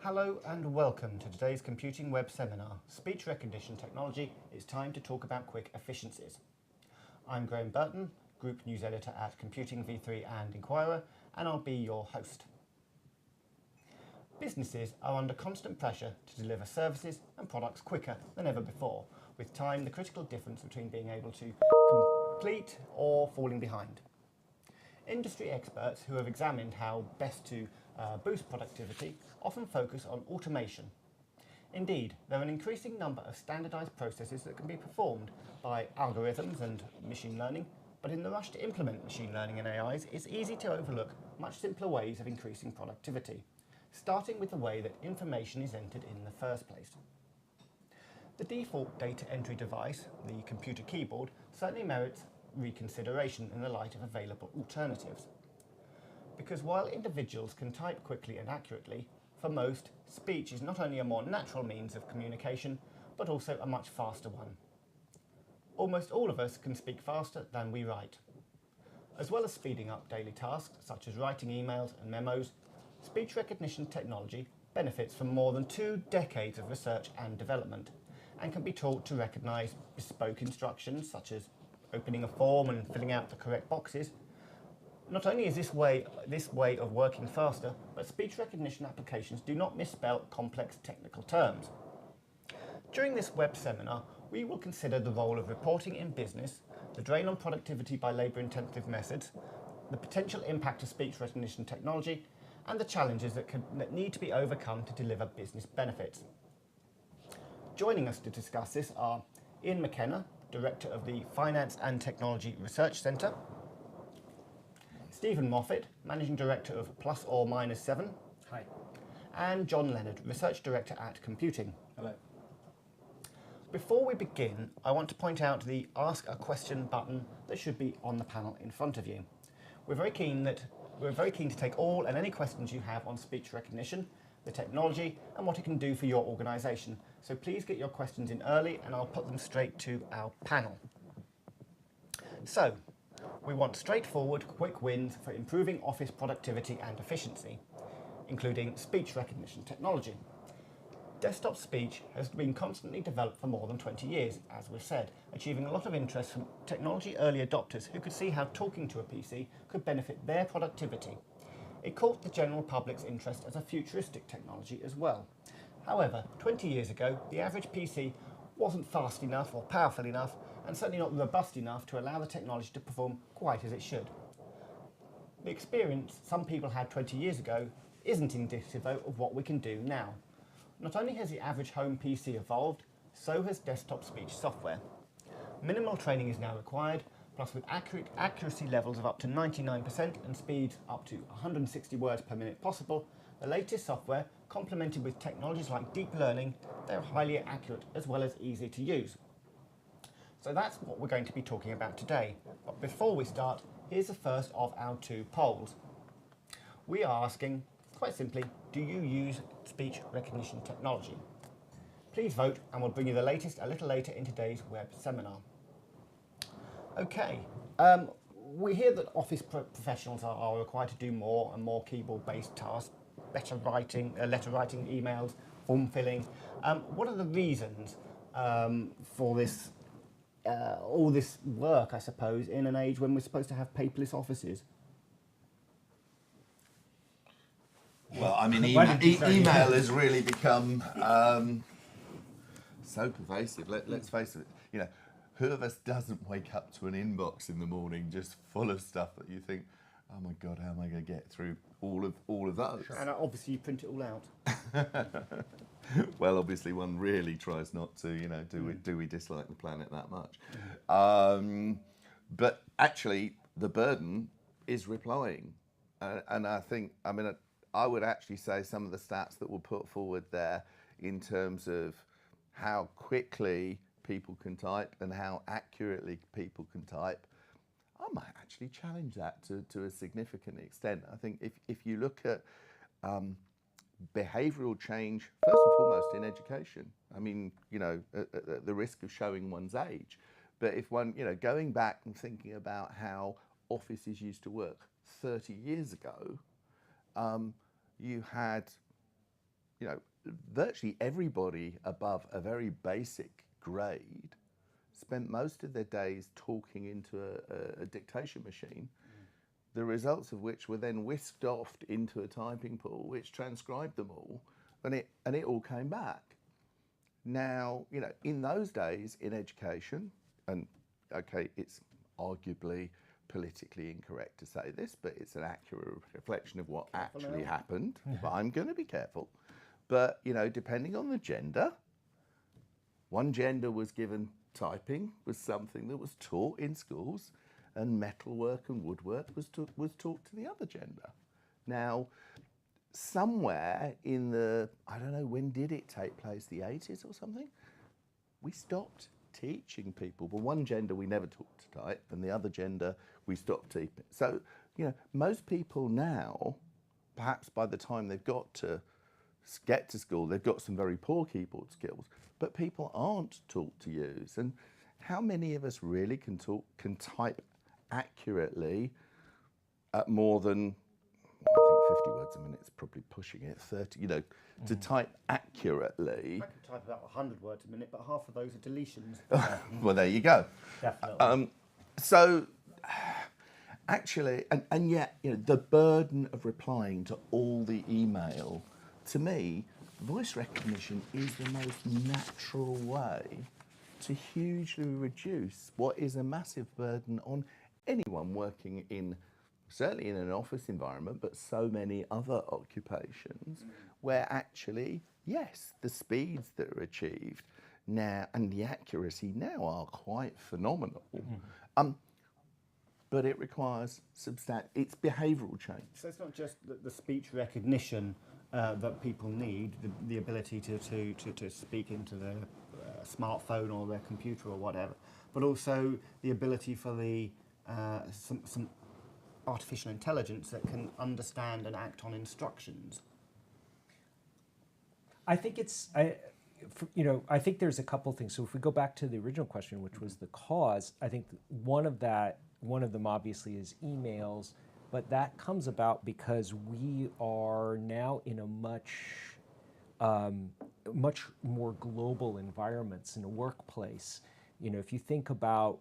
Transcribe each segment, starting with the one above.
Hello and welcome to today's Computing Web Seminar, Speech Recognition Technology. It's time to talk about quick efficiencies. I'm Graham Burton, Group News Editor at Computing V3 and Inquirer, and I'll be your host. Businesses are under constant pressure to deliver services and products quicker than ever before, with time the critical difference between being able to complete or falling behind. Industry experts who have examined how best to boost productivity often focus on automation. Indeed, there are an increasing number of standardized processes that can be performed by algorithms and machine learning, but in the rush to implement machine learning and AIs, it's easy to overlook much simpler ways of increasing productivity, starting with the way that information is entered in the first place. The default data entry device, the computer keyboard, certainly merits reconsideration in the light of available alternatives. Because while individuals can type quickly and accurately, for most, speech is not only a more natural means of communication, but also a much faster one. Almost all of us can speak faster than we write. As well as speeding up daily tasks, such as writing emails and memos, speech recognition technology benefits from more than 2 decades of research and development, and can be taught to recognise bespoke instructions, such as opening a form and filling out the correct boxes. Not only is this way of working faster, but speech recognition applications do not misspell complex technical terms. During this web seminar, we will consider the role of reporting in business, the drain on productivity by labour-intensive methods, the potential impact of speech recognition technology, and the challenges that need to be overcome to deliver business benefits. Joining us to discuss this are Ian McKenna, Director of the Finance and Technology Research Centre, Stephen Moffat, Managing Director of Plus or Minus 7. Hi. And John Leonard, Research Director at Computing. Hello. Before we begin, I want to point out the Ask a Question button that should be on the panel in front of you. We're very keen to take all and any questions you have on speech recognition, the technology, and what it can do for your organisation. So please get your questions in early and I'll put them straight to our panel. So, we want straightforward, quick wins for improving office productivity and efficiency, including speech recognition technology. Desktop speech has been constantly developed for more than 20 years, as we've said, achieving a lot of interest from technology early adopters who could see how talking to a PC could benefit their productivity. It caught the general public's interest as a futuristic technology as well. However, 20 years ago, the average PC wasn't fast enough or powerful enough, and certainly not robust enough to allow the technology to perform quite as it should. The experience some people had 20 years ago isn't indicative of what we can do now. Not only has the average home PC evolved, so has desktop speech software. Minimal training is now required, plus with accuracy levels of up to 99% and speeds up to 160 words per minute possible, the latest software, complemented with technologies like deep learning, they're highly accurate as well as easy to use. So that's what we're going to be talking about today. But before we start, here's the first of our 2 polls. We are asking, quite simply, do you use speech recognition technology? Please vote and we'll bring you the latest a little later in today's web seminar. Okay, we hear that office professionals are required to do more and more keyboard-based tasks, better writing, letter writing, emails, form filling. What are the reasons for this? All this work, I suppose, in an age when we're supposed to have paperless offices? Well, I mean, email has really become so pervasive. Let's face it. You know, who of us doesn't wake up to an inbox in the morning just full of stuff that you think, oh my God, how am I going to get through all of those? And obviously, you print it all out. Well, obviously, one really tries not to. You know, do we dislike the planet that much? But actually, the burden is replying, and I think, I mean, I would actually say some of the stats that were put forward there in terms of how quickly people can type and how accurately people can type, I might actually challenge that to a significant extent. I think if you look at behavioural change, first and foremost in education, I mean, you know, at the risk of showing one's age, but if one, you know, going back and thinking about how offices used to work 30 years ago, you had virtually everybody above a very basic grade spent most of their days talking into a dictation machine, the results of which were then whisked off into a typing pool, which transcribed them all, and it all came back. Now, in those days in education, and okay, it's arguably politically incorrect to say this, but it's an accurate reflection of what actually happened. But I'm going to be careful. But, depending on the gender, one gender was given typing was something that was taught in schools, and metalwork and woodwork was taught to the other gender. Now, somewhere in the, I don't know, when did it take place, the 80s or something? We stopped teaching people. But one gender we never taught to type, and the other gender we stopped teaching. So, most people now, perhaps by the time they've got to get to school, they've got some very poor keyboard skills, but people aren't taught to use. And how many of us really can type accurately at more than, I think 50 words a minute is probably pushing it, 30, to type accurately. I can type about 100 words a minute, but half of those are deletions. Well, there you go. Definitely. So, actually, and yet, the burden of replying to all the email, to me, voice recognition is the most natural way to hugely reduce what is a massive burden on anyone working certainly in an office environment, but so many other occupations where actually, yes, the speeds that are achieved now and the accuracy now are quite phenomenal. But it requires it's behavioural change. So it's not just the speech recognition that people need, the ability to speak into their smartphone or their computer or whatever, but also the ability for some artificial intelligence that can understand and act on instructions. I think I think there's a couple things. So if we go back to the original question, which was the cause, I think one of them obviously is emails, but that comes about because we are now in a much more global environments in a workplace. If you think about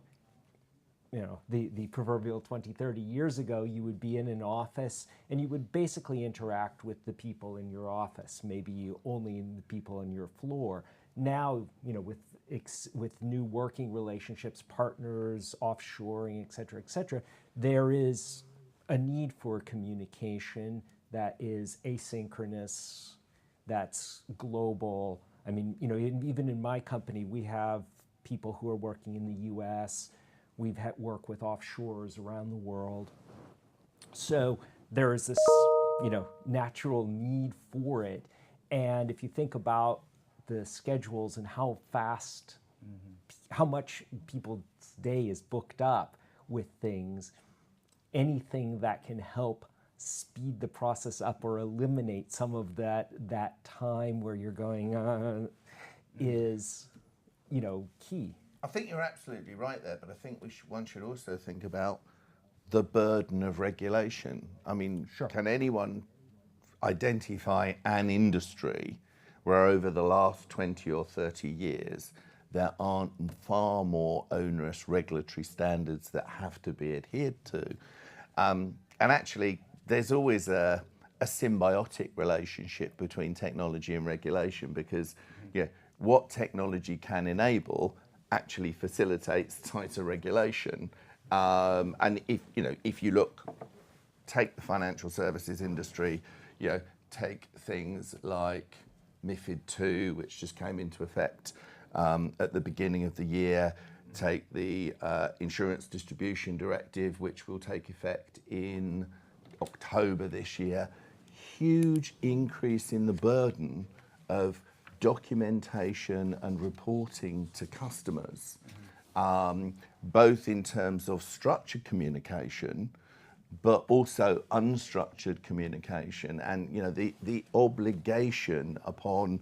the proverbial 20, 30 years ago, you would be in an office and you would basically interact with the people in your office, maybe only in the people on your floor. Now, with new working relationships, partners, offshoring, et cetera, there is a need for communication that is asynchronous, that's global. I mean, even in my company, we have people who are working in the US. We've had work with offshores around the world. So there is this, natural need for it. And if you think about the schedules and how fast, how much people's day is booked up with things, anything that can help speed the process up or eliminate some of that time where you're going on is, key. I think you're absolutely right there, but I think one should also think about the burden of regulation. I mean, Sure. Can anyone identify an industry where over the last 20 or 30 years there aren't far more onerous regulatory standards that have to be adhered to? And actually, there's always a symbiotic relationship between technology and regulation, because what technology can enable actually facilitates tighter regulation. And if you take the financial services industry, take things like MiFID II, which just came into effect at the beginning of the year, take the Insurance Distribution Directive, which will take effect in October this year. Huge increase in the burden of documentation and reporting to customers, both in terms of structured communication, but also unstructured communication, and the obligation upon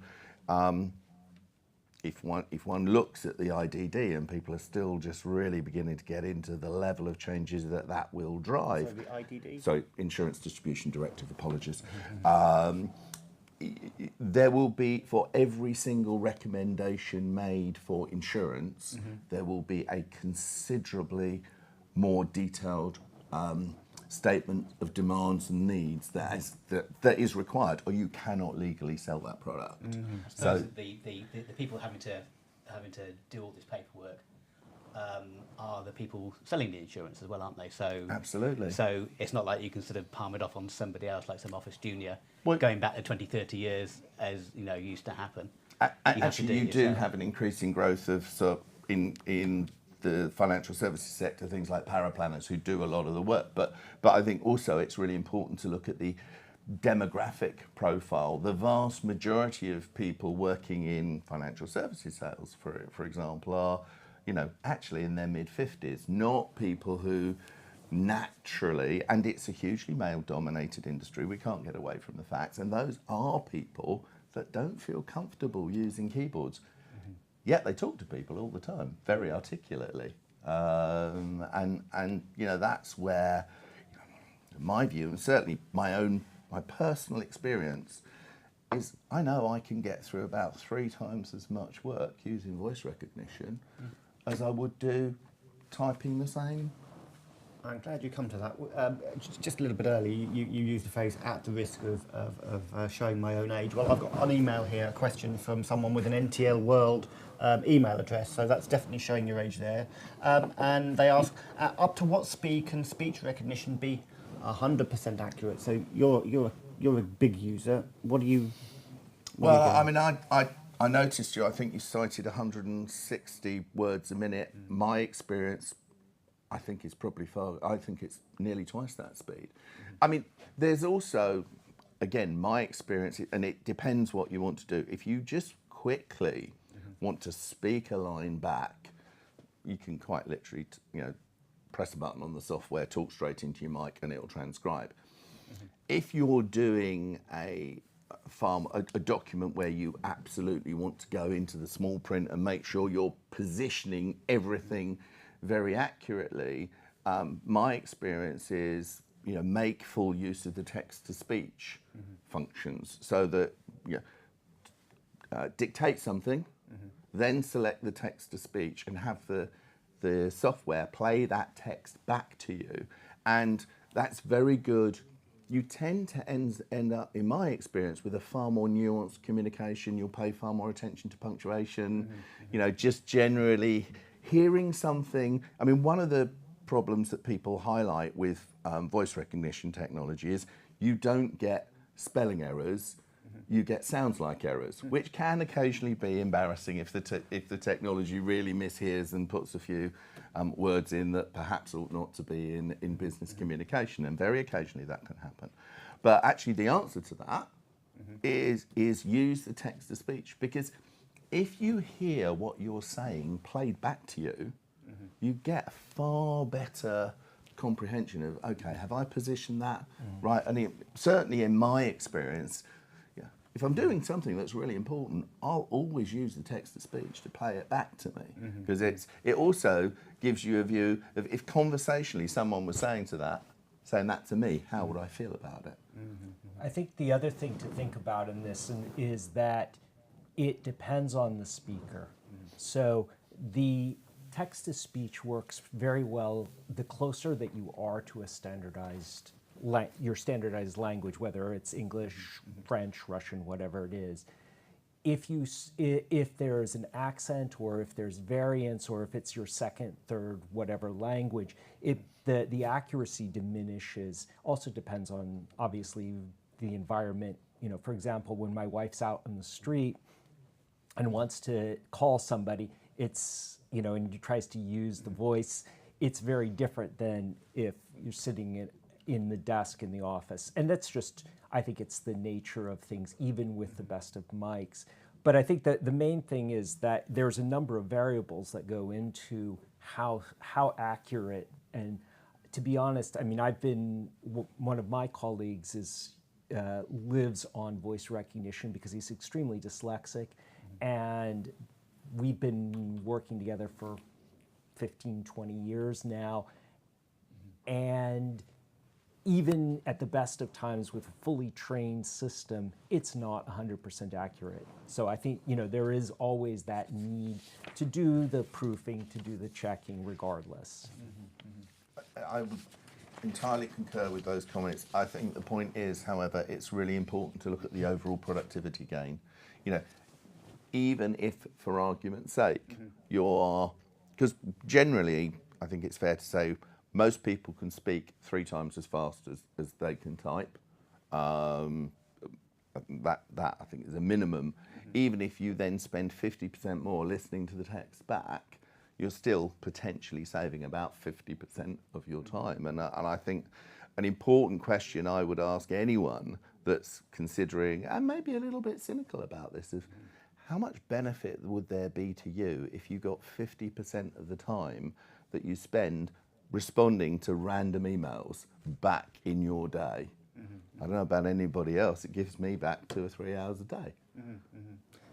if one looks at the IDD, and people are still just really beginning to get into the level of changes that will drive. So the IDD? Sorry, Insurance Distribution Directive, apologies. there will be, for every single recommendation made for insurance, there will be a considerably more detailed statement of demands and needs that is required, or you cannot legally sell that product. So the people having to do all this paperwork are the people selling the insurance as well, aren't they? So Absolutely. So it's not like you can sort of palm it off on somebody else, like some office junior, Well, going back to 20, 30 years, as used to happen. Actually, you do have an increasing growth of in the financial services sector, things like paraplanners who do a lot of the work. But I think also it's really important to look at the demographic profile. The vast majority of people working in financial services sales, for example, are actually in their mid-50s, not people who naturally, and it's a hugely male-dominated industry, we can't get away from the facts, and those are people that don't feel comfortable using keyboards. Yet they talk to people all the time, very articulately. And that's where, in my view, and certainly my personal experience, is I know I can get through about 3 times as much work using voice recognition as I would do typing the same. I'm glad you come to that. Just a little bit early, you used the phrase "at the risk of showing my own age." Well, I've got an email here, a question from someone with an NTL World email address, so that's definitely showing your age there. And they ask, up to what speed can speech recognition be 100% accurate? So you're a big user. What do you? Well, I mean, I noticed I think you cited 160 words a minute. My experience, I think it's nearly twice that speed. I mean, there's also, again, my experience, and it depends what you want to do. If you just quickly want to speak a line back, you can quite literally, press a button on the software, talk straight into your mic, and it'll transcribe. If you're doing a document where you absolutely want to go into the small print and make sure you're positioning everything very accurately, my experience is, make full use of the text-to-speech functions, so that dictate something, then select the text-to-speech and have the software play that text back to you, and that's very good. You tend to end up, in my experience, with a far more nuanced communication. You'll pay far more attention to punctuation, just generally hearing something. I mean, one of the problems that people highlight with voice recognition technology is you don't get spelling errors, you get sounds like errors, which can occasionally be embarrassing if the technology really mishears and puts a few words in that perhaps ought not to be in business communication, and very occasionally that can happen. But actually the answer to that is use the text-to-speech, because if you hear what you're saying played back to you, you get far better comprehension of, okay, have I positioned that right? And certainly in my experience, if I'm doing something that's really important, I'll always use the text-to-speech to play it back to me, because it also gives you a view of, if conversationally someone was saying that to me, how would I feel about it? I think the other thing to think about in this is that it depends on the speaker. So the text-to-speech works very well the closer that you are to a standardized your standardized language, whether it's English, French, Russian, whatever it is. If there's an accent, or if there's variance, or if it's your second, third, whatever language, the accuracy diminishes. Also depends on, obviously, the environment. For example, when my wife's out on the street and wants to call somebody, it's, and he tries to use the voice, it's very different than if you're sitting in the desk in the office. And that's just, I think it's the nature of things, even with the best of mics. But I think that the main thing is that there's a number of variables that go into how accurate. And to be honest, I mean, one of my colleagues lives on voice recognition because he's extremely dyslexic. And we've been working together for 15, 20 years now. And even at the best of times with a fully trained system, it's not 100% accurate. So I think, there is always that need to do the proofing, to do the checking regardless. I would entirely concur with those comments. I think the point is, however, it's really important to look at the overall productivity gain. Even if, for argument's sake, because generally, I think it's fair to say, most people can speak 3 times as fast as they can type. That I think is a minimum. Even if you then spend 50% more listening to the text back, you're still potentially saving about 50% of your time. And I think an important question I would ask anyone that's considering, and maybe a little bit cynical about this, is how much benefit would there be to you if you got 50% of the time that you spend responding to random emails back in your day? I don't know about anybody else, it gives me back 2 or 3 hours a day.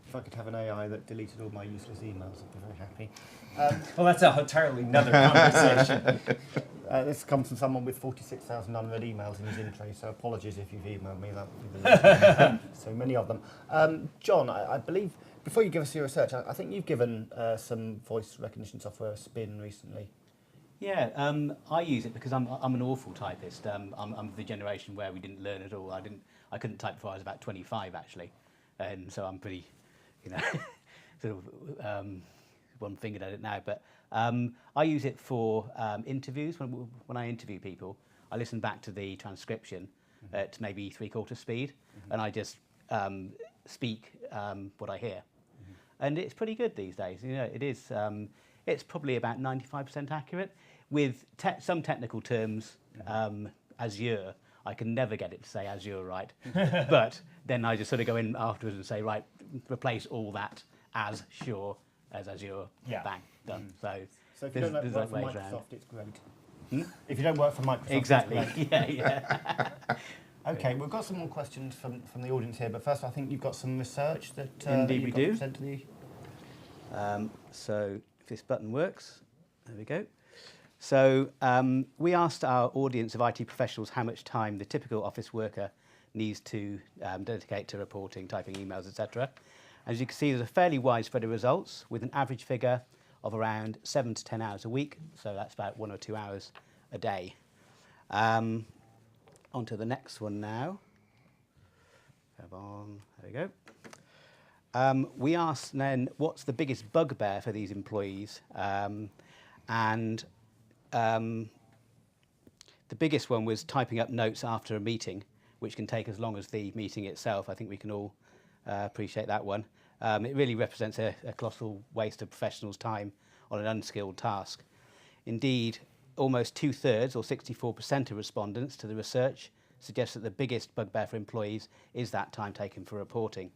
If I could have an AI that deleted all my useless emails, I'd be very happy. Well, that's entirely another conversation. This comes from someone with 46,000 unread emails in his intro, so apologies if you've emailed me, that would be the so many of them. John, I believe, before you give us your research, I think you've given some voice recognition software a spin recently. Yeah, I use it because I'm an awful typist. I'm of the generation where we didn't learn at all. I couldn't type before I was about 25 actually, and so I'm pretty, sort of one-fingered at it now. But I use it for interviews. When I interview people, I listen back to the transcription at maybe 3/4 speed, and I just speak what I hear, and it's pretty good these days. It is. It's probably about 95% accurate. With some technical terms, Azure, I can never get it to say Azure right. But then I just sort of go in afterwards and say, right, replace all that as sure as Azure. Yeah. Bang, done. So if you don't work for ways Microsoft, around. it's great. If you don't work for Microsoft, Exactly. it's great. Yeah. Okay, we've got some more questions from the audience here, but first I think you've got some research that Indeed you've we got to do. present to the... So if this button works, there we go. So we asked our audience of IT professionals how much time the typical office worker needs to dedicate to reporting, typing emails, etc. As you can see, there's a fairly wide spread of results with an average figure of around 7 to 10 hours a week. So that's about 1 or 2 hours a day. On to the next one now. Come on, there we go. We asked then, what's the biggest bugbear for these employees? The biggest one was typing up notes after a meeting, which can take as long as the meeting itself. I think we can all appreciate that one. It really represents a colossal waste of professionals' time on an unskilled task. Indeed, almost 2/3, or 64% of respondents to the research, suggest that the biggest bugbear for employees is that time taken for reporting.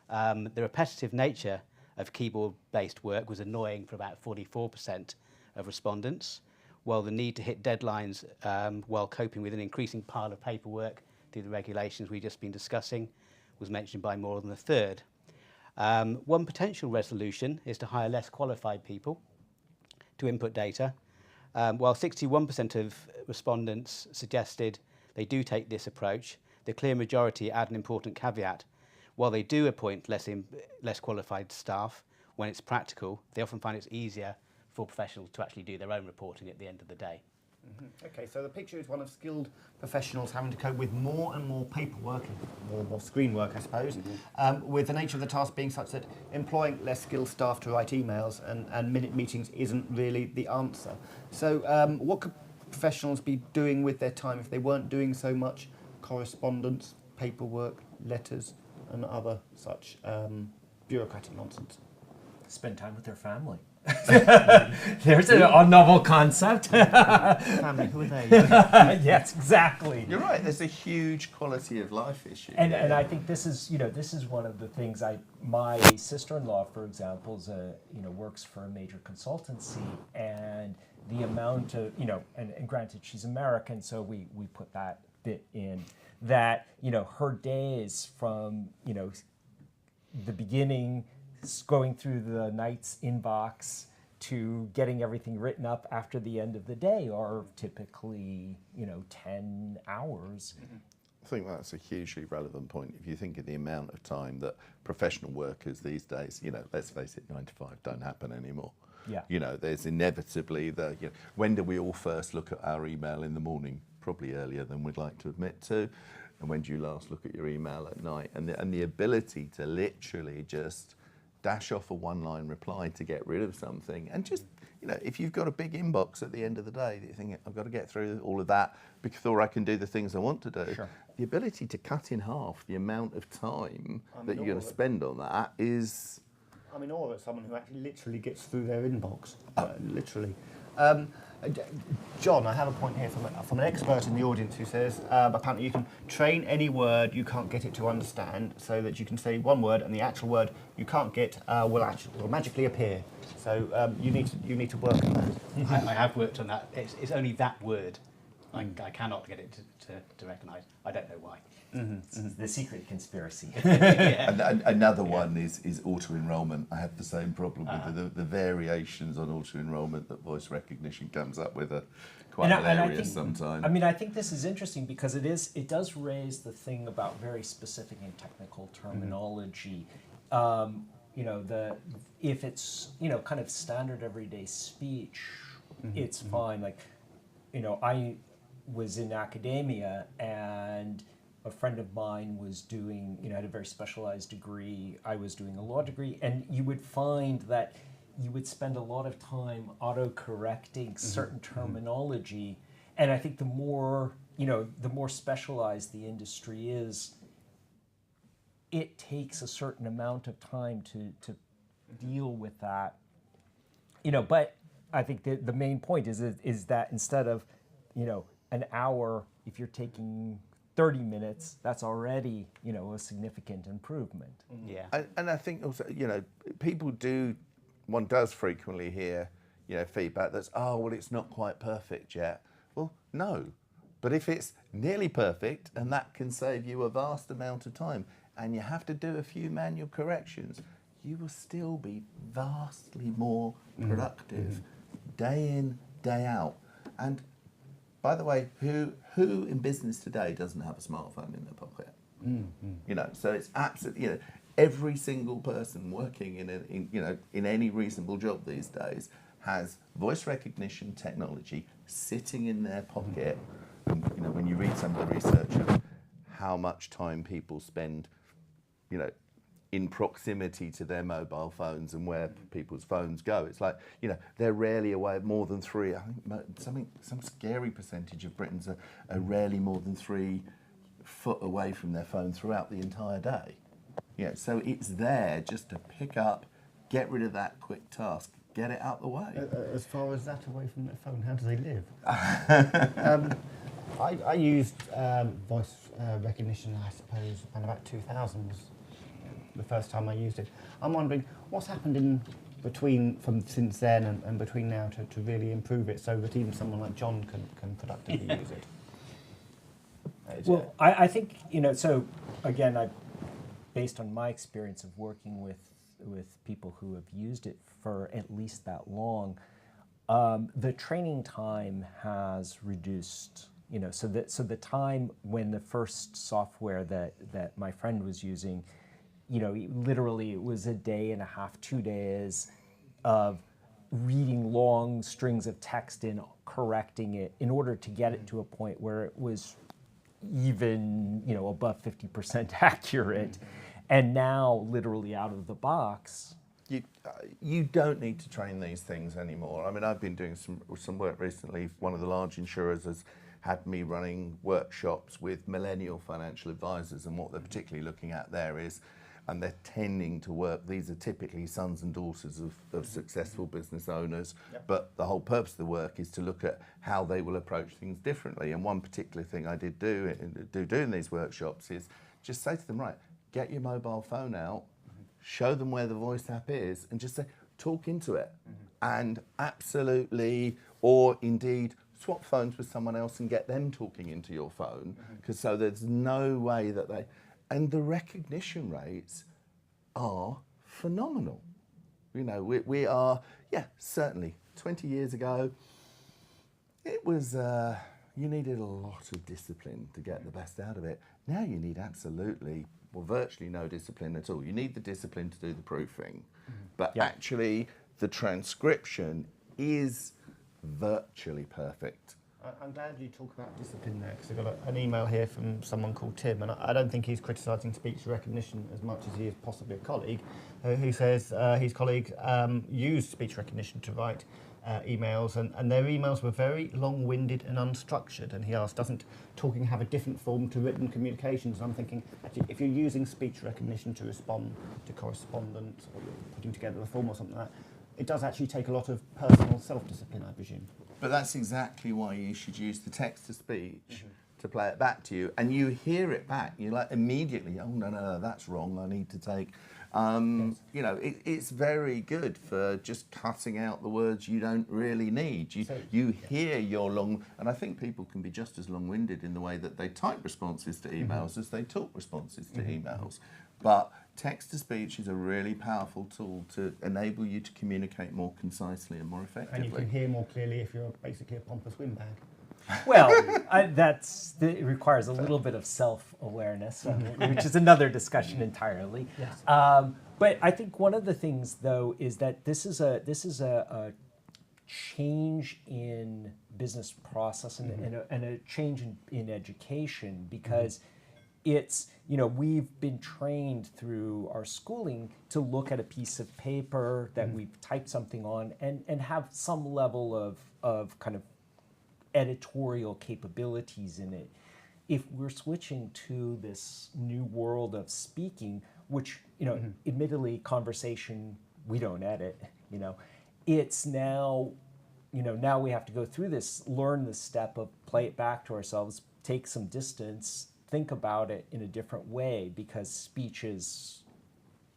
The repetitive nature of keyboard-based work was annoying for about 44% of respondents, while the need to hit deadlines while coping with an increasing pile of paperwork through the regulations we've just been discussing was mentioned by more than a third. One potential resolution is to hire less qualified people to input data. While 61% of respondents suggested they do take this approach, the clear majority add an important caveat. While they do appoint less qualified staff when it's practical, they often find it's easier for professionals to actually do their own reporting at the end of the day. Okay, so the picture is one of skilled professionals having to cope with more and more paperwork, and more screen work, I suppose, with the nature of the task being such that employing less skilled staff to write emails and minute meetings isn't really the answer. So what could professionals be doing with their time if they weren't doing so much correspondence, paperwork, letters, and other such bureaucratic nonsense? Spend time with their family. There's a novel concept. Family, who are they? Yes, exactly. You're right. There's a huge quality of life issue. And I think this is one of the things my sister-in-law, for example, is works for a major consultancy, and the amount of and granted she's American, so we put that bit in that her days from the beginning, going through the night's inbox to getting everything written up after the end of the day are typically, 10 hours. I think that's a hugely relevant point. If you think of the amount of time that professional workers these days, let's face it, 9 to 5 don't happen anymore. Yeah. There's inevitably when do we all first look at our email in the morning? Probably earlier than we'd like to admit to. And when do you last look at your email at night? And the ability to literally just dash off a one-line reply to get rid of something, and just, if you've got a big inbox at the end of the day that you think, I've got to get through all of that before I can do the things I want to do, Sure. the ability to cut in half the amount of time that you're going to spend on that is... I'm in awe at someone who actually literally gets through their inbox, literally. John, I have a point here from an expert in the audience who says apparently you can train any word you can't get it to understand, so that you can say one word and the actual word you can't get will magically appear. So you need to work on that. I have worked on that. It's only that word I cannot get it to recognise. I don't know why. The secret conspiracy. And another one is auto-enrolment. I have the same problem with the variations on auto-enrolment that voice recognition comes up with are quite hilarious sometimes. I think this is interesting because it does raise the thing about very specific and technical terminology. If it's kind of standard everyday speech, it's fine. Like, I was in academia, and a friend of mine was doing, had a very specialized degree. I was doing a law degree, and you would find that you would spend a lot of time auto-correcting certain terminology. And I think the more specialized the industry is, it takes a certain amount of time to deal with that. But I think the main point is that instead of, an hour, if you're taking 30 minutes, that's already, a significant improvement. Yeah. And I think also, one does frequently hear, feedback that's, it's not quite perfect yet. Well, no. But if it's nearly perfect, and that can save you a vast amount of time, and you have to do a few manual corrections, you will still be vastly more productive day in, day out. And by the way, who in business today doesn't have a smartphone in their pocket? So it's absolutely, every single person working in any reasonable job these days has voice recognition technology sitting in their pocket. And, when you read some of the research of how much time people spend, in proximity to their mobile phones and where people's phones go, it's like, they're rarely away more than 3. I think some scary percentage of Britons are rarely more than 3 foot away from their phone throughout the entire day. So it's there just to pick up, get rid of that quick task, get it out the way. As far as that away from their phone, how do they live? I used voice recognition, I suppose, in about 2000 was the first time I used it. I'm wondering what's happened since then and between now to really improve it, so that even someone like John can productively use it. Well, I think, so again, based on my experience of working with people who have used it for at least that long, the training time has reduced. So the time when the first software that my friend was using, literally it was a day and a half, 2 days of reading long strings of text and correcting it in order to get it to a point where it was even, above 50% accurate. And now, literally out of the box, you don't need to train these things anymore. I mean, I've been doing some work recently. One of the large insurers has had me running workshops with millennial financial advisors, and what they're particularly looking at there is, and they're tending to work, these are typically sons and daughters of successful business owners, but the whole purpose of the work is to look at how they will approach things differently. And one particular thing I did do in these workshops is just say to them, right, get your mobile phone out, show them where the voice app is, and just say, talk into it. And absolutely, or indeed, swap phones with someone else and get them talking into your phone, because so there's no way that they... And the recognition rates are phenomenal. We are, yeah, certainly. 20 years ago, it was, you needed a lot of discipline to get the best out of it. Now you need absolutely, well, virtually no discipline at all. You need the discipline to do the proofing, but actually the transcription is virtually perfect. I'm glad you talk about discipline there, because I've got an email here from someone called Tim, and I don't think he's criticising speech recognition as much as he is possibly a colleague, who says his colleague used speech recognition to write emails, and their emails were very long-winded and unstructured, and he asked, doesn't talking have a different form to written communications? And I'm thinking, actually, if you're using speech recognition to respond to correspondence, or you're putting together a form or something like that, it does actually take a lot of personal self-discipline, I presume. But that's exactly why you should use the text-to-speech to play it back to you, and you hear it back. You're like immediately, oh no, that's wrong. I need to take. You know, it's very good for just cutting out the words you don't really need. You hear your long, and I think people can be just as long-winded in the way that they type responses to emails as they talk responses to emails. But text-to-speech is a really powerful tool to enable you to communicate more concisely and more effectively. And you can hear more clearly if you're basically a pompous windbag. Well, it requires a little bit of self-awareness, which is another discussion entirely. Yes. But I think one of the things, though, is that this is a change in business process and a change in education, because it's, you know, we've been trained through our schooling to look at a piece of paper that we've typed something on and have some level of kind of editorial capabilities in it. If we're switching to this new world of speaking, which, you know, admittedly, conversation, we don't edit, you know, it's now, you know, now we have to go through this, learn the step of play it back to ourselves, take some distance, think about it in a different way, because speech is,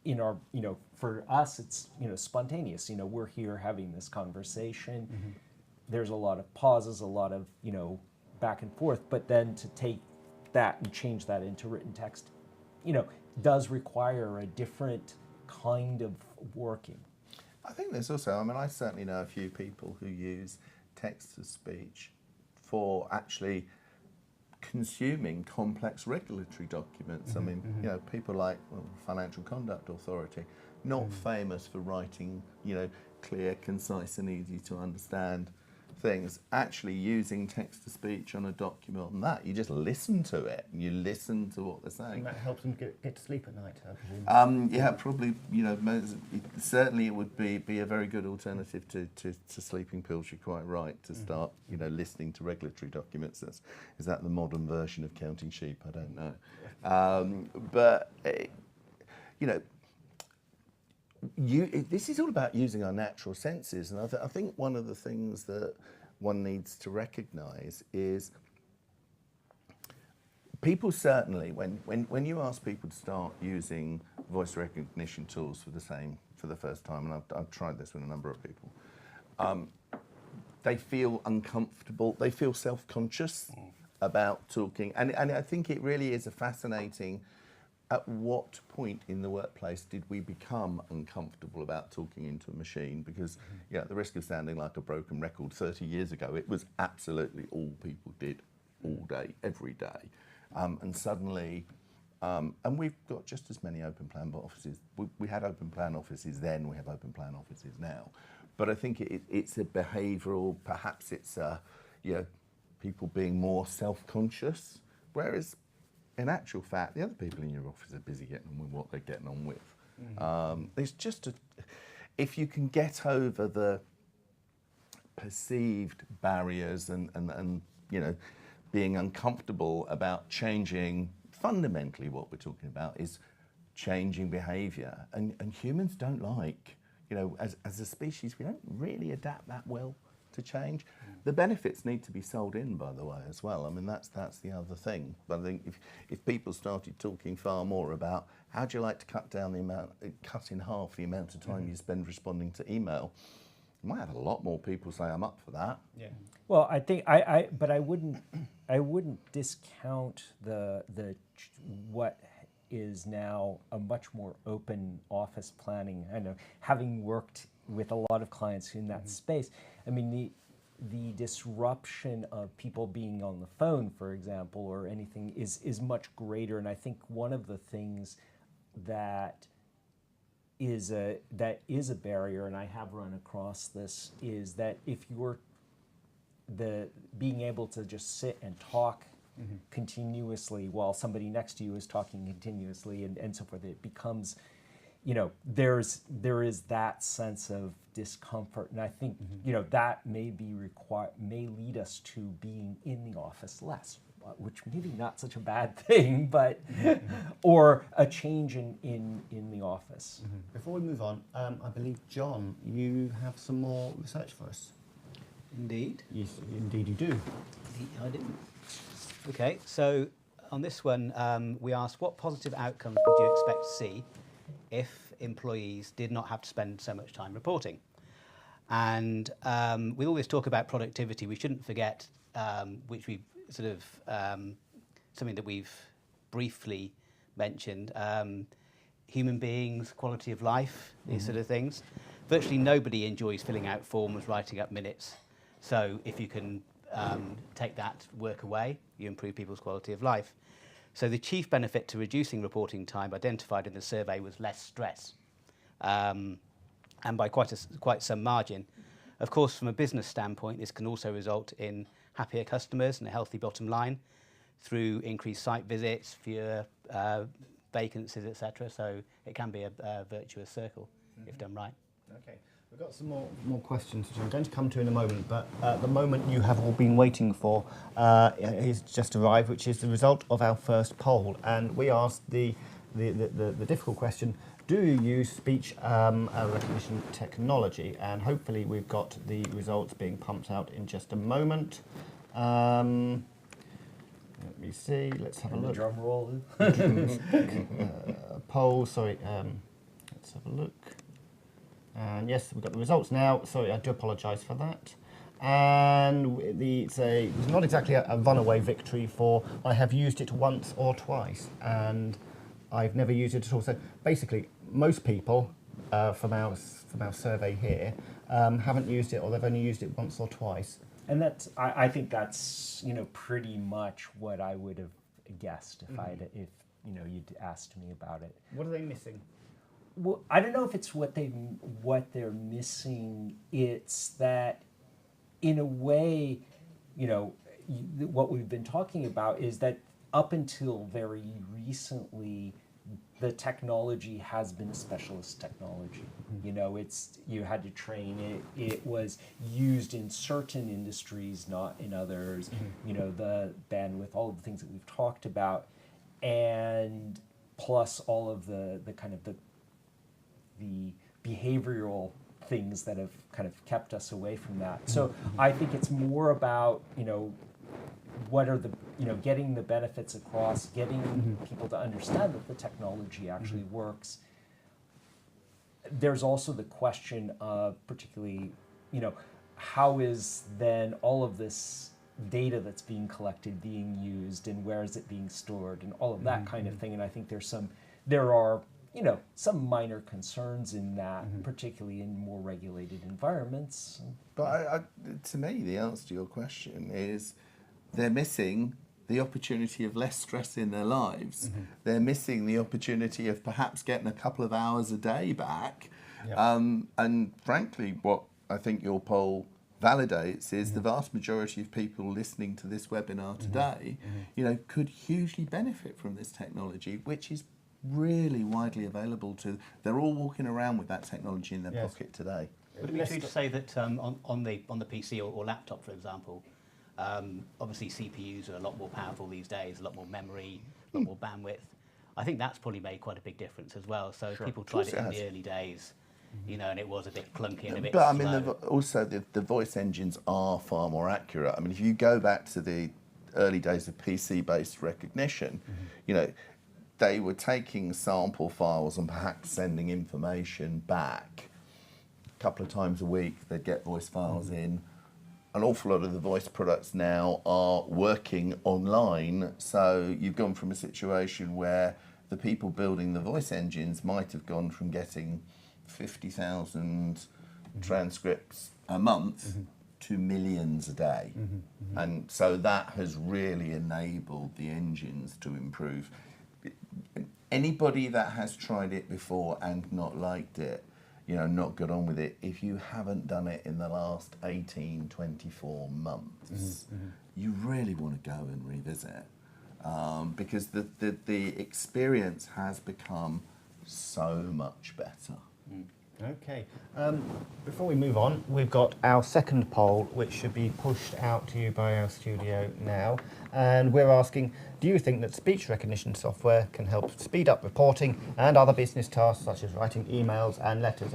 in our, you know, for us, it's, you know, spontaneous. You know, we're here having this conversation. There's a lot of pauses, a lot of, you know, back and forth, but then to take that and change that into written text, you know, does require a different kind of working. I think there's also, I mean, I certainly know a few people who use text-to-speech for actually consuming complex regulatory documents. I mean, you know, people like Financial Conduct Authority, not famous for writing, you know, clear, concise and easy to understand things, actually using text-to-speech on a document on that. You just listen to it, and you listen to what they're saying. And that helps them get to sleep at night, I presume. Yeah, probably, you know, certainly it would be a very good alternative to sleeping pills. You're quite right, to start, you know, listening to regulatory documents. Is that the modern version of counting sheep? I don't know. But, you know, this is all about using our natural senses, and I think one of the things that one needs to recognise is people certainly, when you ask people to start using voice recognition tools for the first time, and I've tried this with a number of people, they feel uncomfortable, they feel self-conscious about talking, and I think it really is a fascinating. At what point in the workplace did we become uncomfortable about talking into a machine? Because, yeah, at the risk of sounding like a broken record, 30 years ago, it was absolutely all people did all day, every day. And suddenly, and we've got just as many open plan offices. We had open plan offices then, we have open plan offices now. But I think it's a behavioural, perhaps it's, you know, people being more self-conscious, whereas in actual fact, the other people in your office are busy getting on with what they're getting on with. There's just if you can get over the perceived barriers and you know, being uncomfortable about changing, fundamentally what we're talking about is changing behaviour. And humans don't like, you know, as a species, we don't really adapt that well to change. The benefits need to be sold in, by the way, as well. I mean, that's the other thing. But I think if people started talking far more about how do you like to cut in half the amount of time you spend responding to email, you might have a lot more people say I'm up for that. Yeah. Well, I think but I wouldn't discount what is now a much more open office planning. I know, having worked with a lot of clients in that space, I mean, the disruption of people being on the phone, for example, or anything is much greater. And I think one of the things that is a barrier, and I have run across this, is that if you're being able to just sit and talk continuously while somebody next to you is talking continuously and so forth, it becomes, there is that sense of discomfort, and I think that may lead us to being in the office less, which maybe not such a bad thing, but or a change in the office. Before we move on, I believe, John, you have some more research for us. Indeed. Yes, indeed you do. I do. Okay, so on this one, we asked what positive outcomes would you expect to see if employees did not have to spend so much time reporting? And we always talk about productivity. We shouldn't forget, which we sort of, something that we've briefly mentioned, human beings, quality of life, these sort of things. Virtually nobody enjoys filling out forms, writing up minutes. So if you can take that work away, you improve people's quality of life. So the chief benefit to reducing reporting time identified in the survey was less stress, and by quite some margin. Of course, from a business standpoint, this can also result in happier customers and a healthy bottom line through increased site visits, fewer vacancies, etc. So it can be a virtuous circle if done right. Okay, we've got some more questions which I'm going to come to in a moment, but the moment you have all been waiting for has just arrived, which is the result of our first poll. And we asked the difficult question, do you use speech recognition technology? And hopefully we've got the results being pumped out in just a moment. Let me see, let's have a look. Drum roll. Poll, sorry, let's have a look. And yes, we've got the results now. Sorry, I do apologise for that. And it's not exactly a runaway victory for I have used it once or twice, and I've never used it at all. So basically, most people from our survey here haven't used it, or they've only used it once or twice. And that's, I think that's pretty much what I would have guessed if you'd asked me about it. What are they missing? Well, I don't know if it's what they're missing. It's that, in a way, what we've been talking about is that up until very recently, the technology has been specialist technology. You had to train it. It was used in certain industries, not in others. The bandwidth, all of the things that we've talked about, and plus all of the kind of the behavioral things that have kind of kept us away from that. So I think it's more about, what are the, getting the benefits across, getting people to understand that the technology actually works. There's also the question of particularly, how is then all of this data that's being collected being used, and where is it being stored, and all of that kind of thing. And I think there are some minor concerns in that, particularly in more regulated environments. But to me, the answer to your question is they're missing the opportunity of less stress in their lives. They're missing the opportunity of perhaps getting a couple of hours a day back. Yep. And frankly, what I think your poll validates is the vast majority of people listening to this webinar today, could hugely benefit from this technology, which is really widely available to. They're all walking around with that technology in their pocket today. Would it be true to say that on the PC or laptop, for example, obviously CPUs are a lot more powerful these days, a lot more memory, a lot more bandwidth. I think that's probably made quite a big difference as well. So if people tried it in the early days, and it was a bit clunky and a bit slow. But I mean, also the voice engines are far more accurate. I mean, if you go back to the early days of PC-based recognition, they were taking sample files and perhaps sending information back a couple of times a week. They'd get voice files in. An awful lot of the voice products now are working online, so you've gone from a situation where the people building the voice engines might have gone from getting 50,000 transcripts a month to millions a day. And so that has really enabled the engines to improve. Anybody that has tried it before and not liked it, not got on with it, if you haven't done it in the last 18, 24 months, you really want to go and revisit. Because the experience has become so much better. Okay. Before we move on, we've got our second poll, which should be pushed out to you by our studio now. And we're asking, do you think that speech recognition software can help speed up reporting and other business tasks, such as writing emails and letters?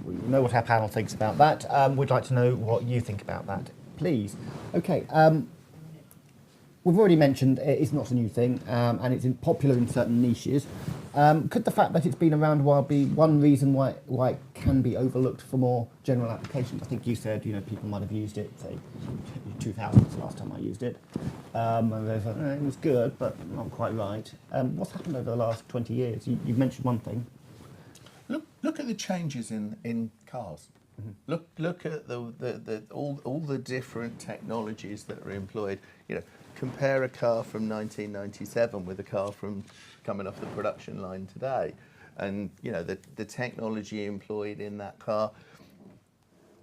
We know what our panel thinks about that. We'd like to know what you think about that, please. Okay. We've already mentioned it's not a new thing, and it's popular in certain niches. Could the fact that it's been around a while be one reason why it can be overlooked for more general applications? I think you said people might have used it, say, 2000 was the last time I used it. And they thought, it was good, but not quite right. What's happened over the last 20 years? You've mentioned one thing. Look at the changes in cars. Look at all the different technologies that are employed. Compare a car from 1997 with a car from coming off the production line today, and the technology employed in that car.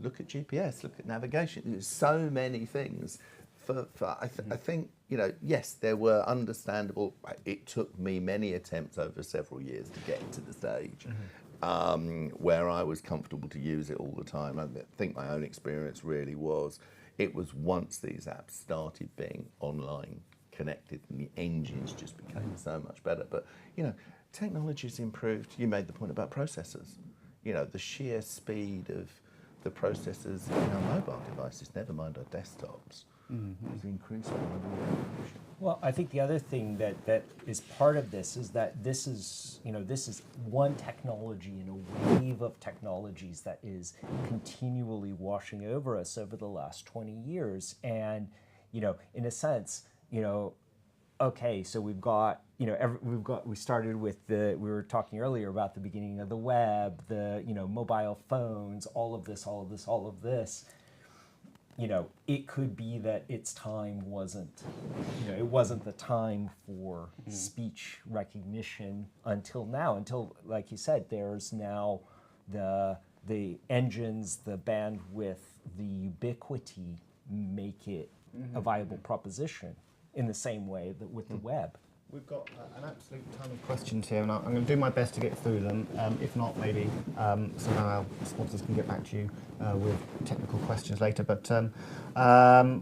Look at GPS. Look at navigation. There's so many things. I think yes, there were understandable. It took me many attempts over several years to get to the stage. Where I was comfortable to use it all the time. I think my own experience really was, it was once these apps started being online connected and the engines just became so much better. But, technology's improved. You made the point about processors. The sheer speed of the processors in our mobile devices, never mind our desktops, is increasing. Well, I think the other thing that is part of this is that this is one technology in a wave of technologies that is continually washing over us over the last 20 years. And, in a sense, okay, so we've got, we started with we were talking earlier about the beginning of the web, the, mobile phones, all of this. It could be that its time wasn't, it wasn't the time for speech recognition until now, like you said, there's now the engines, the bandwidth, the ubiquity make it a viable proposition in the same way that with the web. We've got an absolute ton of questions here, and I'm going to do my best to get through them. If not, maybe somehow our sponsors can get back to you with technical questions later. But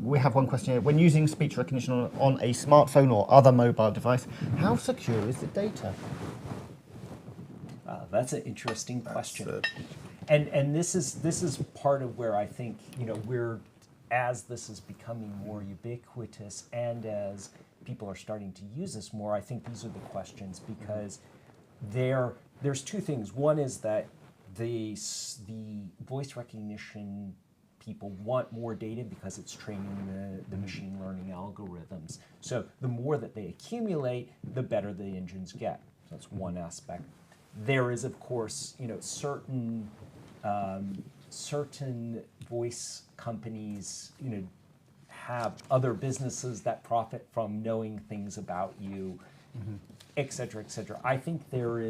we have one question here. When using speech recognition on a smartphone or other mobile device, how secure is the data? That's an interesting question. And this is part of where I think, as this is becoming more ubiquitous and as people are starting to use this more, I think these are the questions, because there's two things. One is that the voice recognition people want more data because it's training the machine learning algorithms. So the more that they accumulate, the better the engines get. So that's one aspect. There is, of course, certain voice companies, have other businesses that profit from knowing things about you, et cetera, et cetera. I think there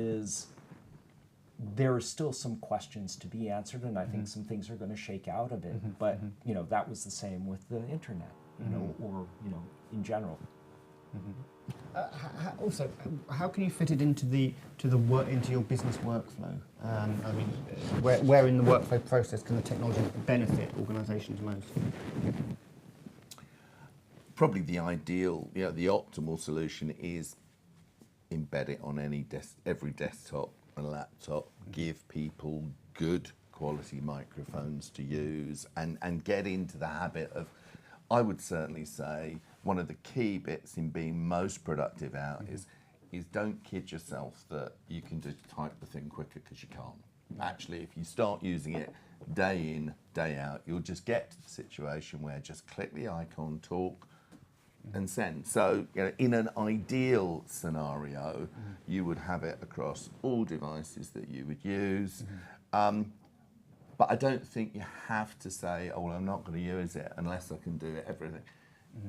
are still some questions to be answered, and I think some things are going to shake out of it. But that was the same with the internet, or in general. Also, how can you fit it into into your business workflow? Where in the workflow process can the technology benefit organisations most? Probably the ideal, the optimal solution is embed it on every desktop and laptop, give people good quality microphones to use, and get into the habit of, I would certainly say, one of the key bits in being most productive out is don't kid yourself that you can just type the thing quicker, because you can't. Actually, if you start using it day in, day out, you'll just get to the situation where just click the icon, talk, and send. So, in an ideal scenario, you would have it across all devices that you would use. But I don't think you have to say, oh, well, I'm not going to use it unless I can do it, everything.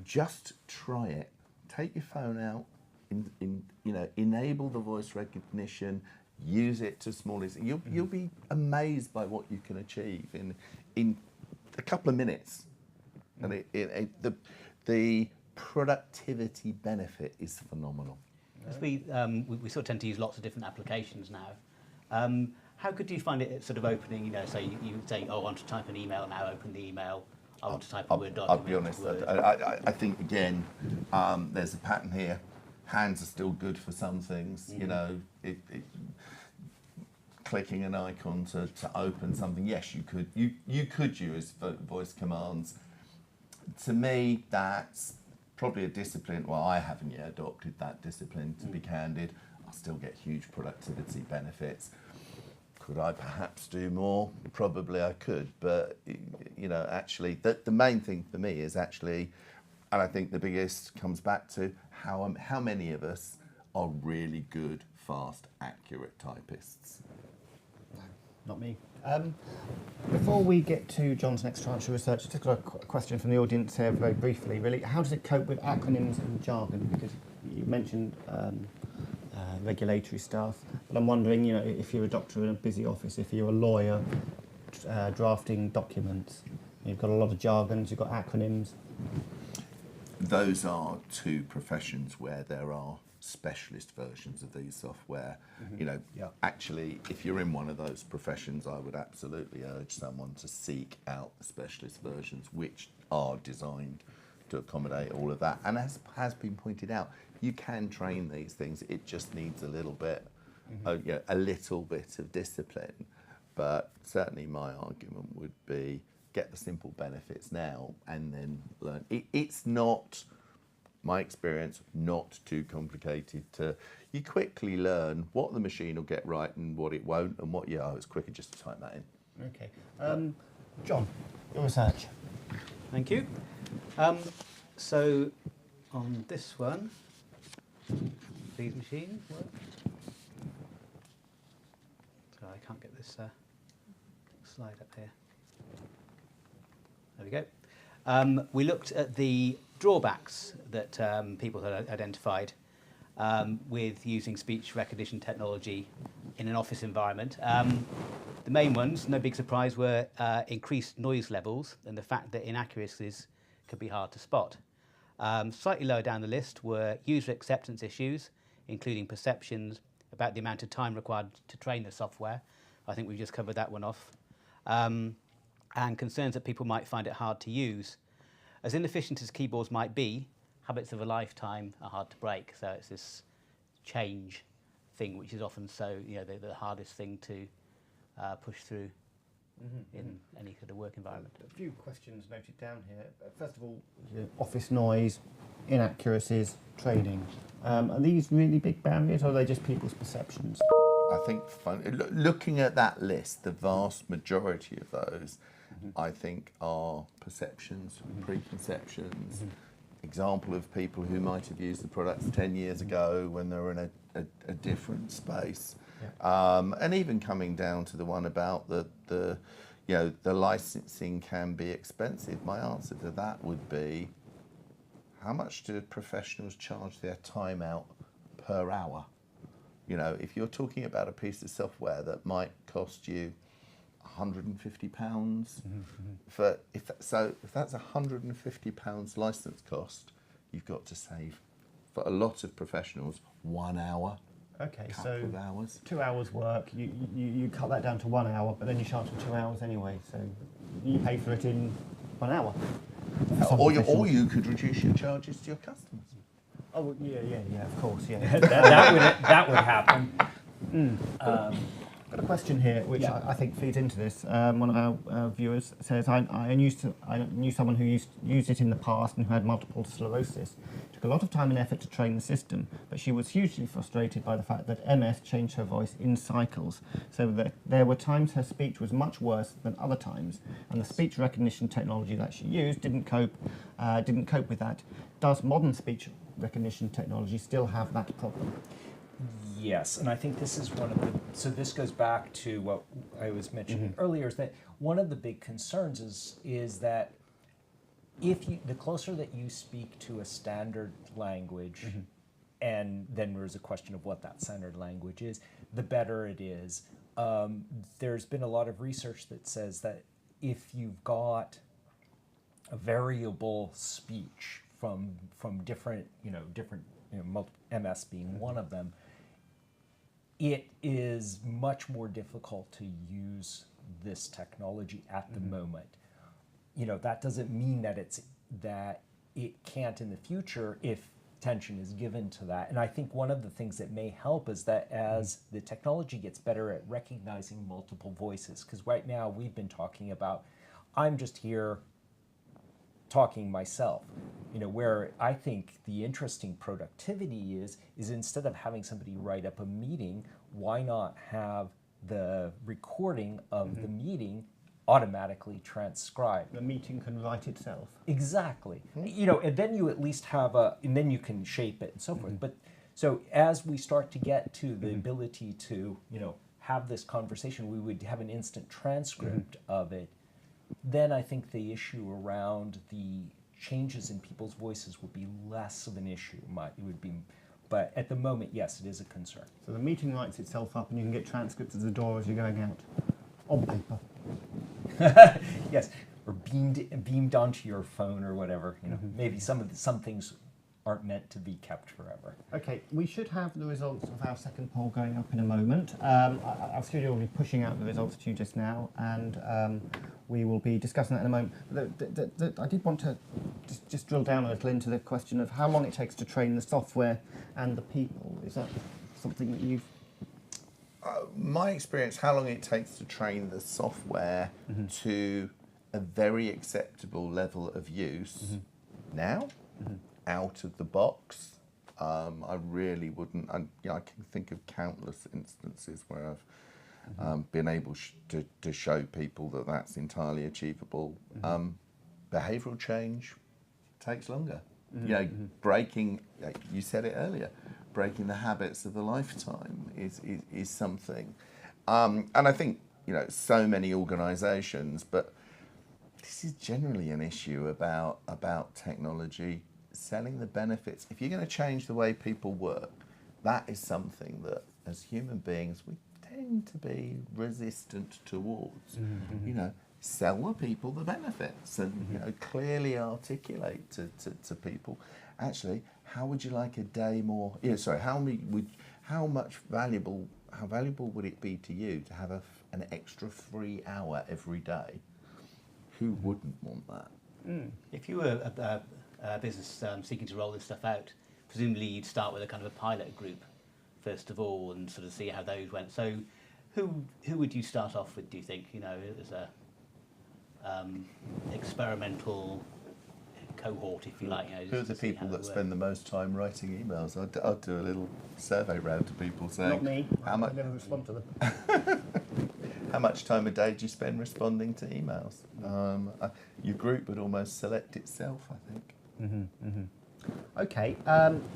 Just try it. Take your phone out, enable the voice recognition, use it to smallest. You'll be amazed by what you can achieve in a couple of minutes. And the productivity benefit is phenomenal. We sort of tend to use lots of different applications now. How good do you find it sort of opening, say you say, oh, I want to type an email now, open the email. I want to type a Word document. I'll be honest, I think, again, there's a pattern here. Hands are still good for some things, clicking an icon to open something. Yes, you could use voice commands. To me, that's probably a discipline. Well, I haven't yet adopted that discipline, to be candid. I still get huge productivity benefits. Could I perhaps do more? Probably I could, but actually, the main thing for me is actually, and I think the biggest comes back to how many of us are really good, fast, accurate typists. Not me. Before we get to John's next tranche of research, I've just got a question from the audience here very briefly, really. How does it cope with acronyms and jargon? Because you mentioned regulatory stuff, but I'm wondering, if you're a doctor in a busy office, if you're a lawyer drafting documents, you've got a lot of jargons, you've got acronyms. Those are two professions where there are specialist versions of these software. Actually, if you're in one of those professions, I would absolutely urge someone to seek out the specialist versions which are designed to accommodate all of that. And as has been pointed out, you can train these things. It just needs a little bit, a little bit of discipline. But certainly my argument would be get the simple benefits now and then learn. It's not, my experience, not too complicated you quickly learn what the machine will get right and what it won't, and it's quicker just to type that in. Okay. John, your research. Thank you. So on this one, these machines work. Sorry, I can't get this slide up here. There we go. We looked at the drawbacks that people had identified with using speech recognition technology in an office environment. The main ones, no big surprise, were increased noise levels and the fact that inaccuracies could be hard to spot. Slightly lower down the list were user acceptance issues, including perceptions about the amount of time required to train the software. I think we've just covered that one off. And concerns that people might find it hard to use. As inefficient as keyboards might be, habits of a lifetime are hard to break. So it's this change thing, which is often the hardest thing to push through in any sort of work environment. A few questions noted down here. First of all, office noise, inaccuracies, training. Are these really big barriers, or are they just people's perceptions? I think looking at that list, the vast majority of those, I think, are perceptions, preconceptions. Example of people who might have used the products 10 years ago when they were in a different space. And even coming down to the one about the licensing can be expensive. My answer to that would be, how much do professionals charge their time out per hour? If you're talking about a piece of software that might cost you £150 if that's £150 license cost, you've got to save, for a lot of professionals, 1 hour. Okay, couple so of hours. 2 hours work, you cut that down to 1 hour, but then you charge for 2 hours anyway, so you pay for it in 1 hour. Or you could reduce your charges to your customers. Oh, yeah, of course, yeah. that would happen. I've got a question here, which I think feeds into this. One of our viewers says, I knew someone who used it in the past and who had multiple sclerosis. took a lot of time and effort to train the system, but she was hugely frustrated by the fact that MS changed her voice in cycles, so that there were times her speech was much worse than other times, and the speech recognition technology that she used didn't cope with that. Does modern speech recognition technology still have that problem? Yes, and I think this is one of the, so this goes back to what I was mentioning earlier, is that one of the big concerns is that the closer that you speak to a standard language, and then there's a question of what that standard language is, the better it is. There's been a lot of research that says that if you've got a variable speech from different, MS being one of them, it is much more difficult to use this technology at the moment. That doesn't mean that it can't in the future if attention is given to that. And I think one of the things that may help is that as the technology gets better at recognizing multiple voices, because right now we've been talking about, I'm just here talking myself. Where I think the interesting productivity is instead of having somebody write up a meeting, why not have the recording of the meeting automatically transcribed? The meeting can write itself. Exactly. And then you at least have and then you can shape it and so forth. But so as we start to get to the ability to, have this conversation, we would have an instant transcript of it. Then I think the issue around the changes in people's voices would be less of an issue. But at the moment, yes, it is a concern. So the meeting writes itself up, and you can get transcripts at the door as you're going out, on paper. Yes, or beamed onto your phone or whatever. Maybe some things aren't meant to be kept forever. Okay, we should have the results of our second poll going up in a moment. Our studio will be pushing out the results to you just now, and we will be discussing that in a moment. I did want to just drill down a little into the question of how long it takes to train the software and the people. Is that something that you've... My experience, how long it takes to train the software to a very acceptable level of use now, out of the box. I really wouldn't. I can think of countless instances where I've been able to show people that that's entirely achievable. Behavioural change takes longer. Breaking. You said it earlier. Breaking the habits of a lifetime is something. And I think so many organisations, but this is generally an issue about technology. Selling the benefits. If you're going to change the way people work, that is something that, as human beings, we tend to be resistant towards. Sell the people the benefits, and clearly articulate to people. Actually, how would you like a day more? How valuable would it be to you to have an extra free hour every day? Who wouldn't want that? If you were a business seeking to roll this stuff out, presumably you'd start with a kind of a pilot group first of all and sort of see how those went. So who would you start off with, do you think, as a experimental cohort, if you like? Who are the people that spend the most time writing emails? I'd do a little survey round to people saying... Not me. I never respond to them. How much time a day do you spend responding to emails? Your group would almost select itself, I think. Okay,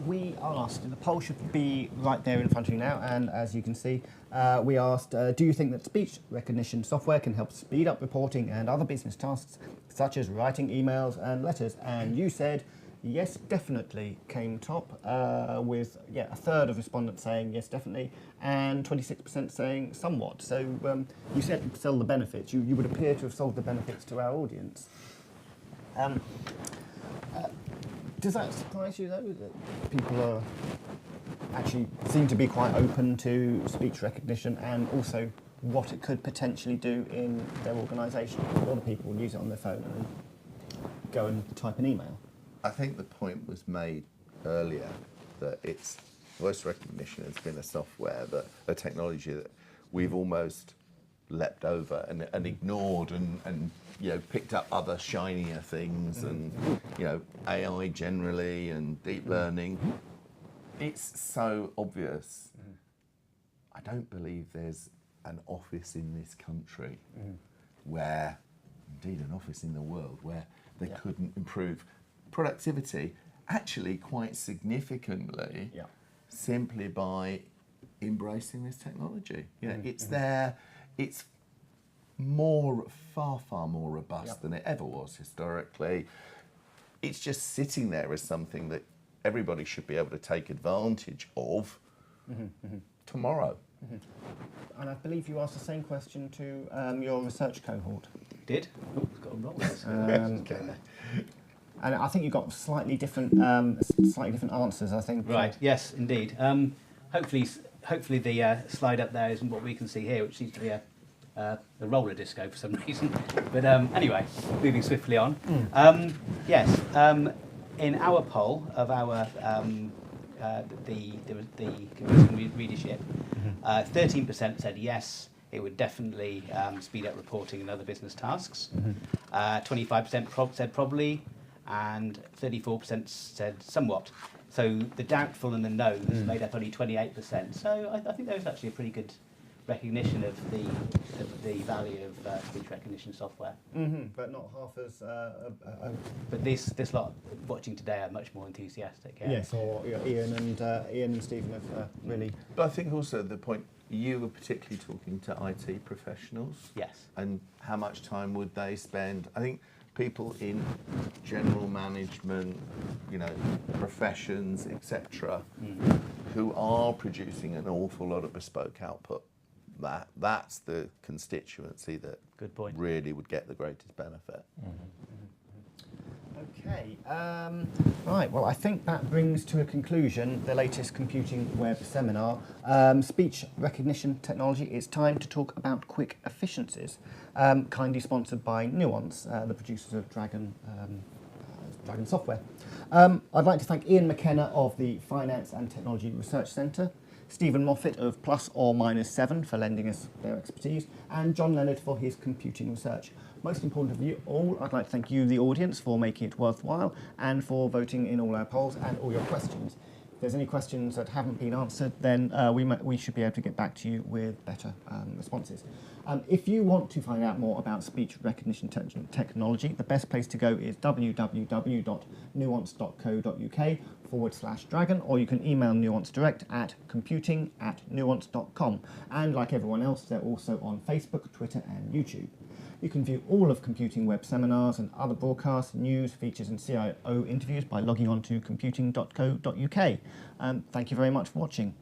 we asked, the poll should be right there in front of you now, and as you can see, we asked, do you think that speech recognition software can help speed up reporting and other business tasks, such as writing emails and letters? And you said, yes, definitely came top, with a third of respondents saying yes, definitely, and 26% saying somewhat. So you said sell the benefits. You would appear to have sold the benefits to our audience. Does that surprise you, though, that people actually seem to be quite open to speech recognition and also what it could potentially do in their organisation? A lot of people will use it on their phone and go and type an email. I think the point was made earlier that voice recognition has been a technology that we've almost leapt over and ignored and picked up other shinier things and AI generally and deep learning. It's so obvious. I don't believe there's an office in this country where, indeed an office in the world, where they couldn't improve productivity actually quite significantly simply by embracing this technology. It's there, it's far more robust than it ever was historically. It's just sitting there as something that everybody should be able to take advantage of tomorrow. And I believe you asked the same question to your research cohort. Did? Oh, it's got a roll this. And I think you got slightly different answers. I think. Right. Yes, indeed. Hopefully the slide up there isn't what we can see here, which seems to be a roller disco for some reason. But anyway, moving swiftly on. Yes. In our poll of our the computing readership, 13% said yes, it would definitely speed up reporting and other business tasks. 25% said probably, and 34% said somewhat. So the doubtful and the no's made up only 28%. So I think there's actually a pretty good recognition of the value of speech recognition software. But not half as. But this lot watching today are much more enthusiastic. Yeah? Yes, or Ian and Stephen have really. But I think also the point, you were particularly talking to IT professionals. Yes. And how much time would they spend? I think people in general management, professions, etc., who are producing an awful lot of bespoke output, that's the constituency that Good point. really would get the greatest benefit. Okay. Right. Well, I think that brings to a conclusion the latest Computing Web seminar. Speech recognition technology. It's time to talk about quick efficiencies. Kindly sponsored by Nuance, the producers of Dragon software. I'd like to thank Ian McKenna of the Finance and Technology Research Centre, Stephen Moffat of Plus or Minus 7 for lending us their expertise, and John Leonard for his computing research. Most important of you all, I'd like to thank you, the audience, for making it worthwhile and for voting in all our polls and all your questions. If there's any questions that haven't been answered, then we should be able to get back to you with better responses. If you want to find out more about speech recognition technology, the best place to go is www.nuance.co.uk/dragon, or you can email Nuance direct at computing@nuance.com. And like everyone else, they're also on Facebook, Twitter and YouTube. You can view all of Computing Web seminars and other broadcasts, news, features and CIO interviews by logging on to computing.co.uk. Thank you very much for watching.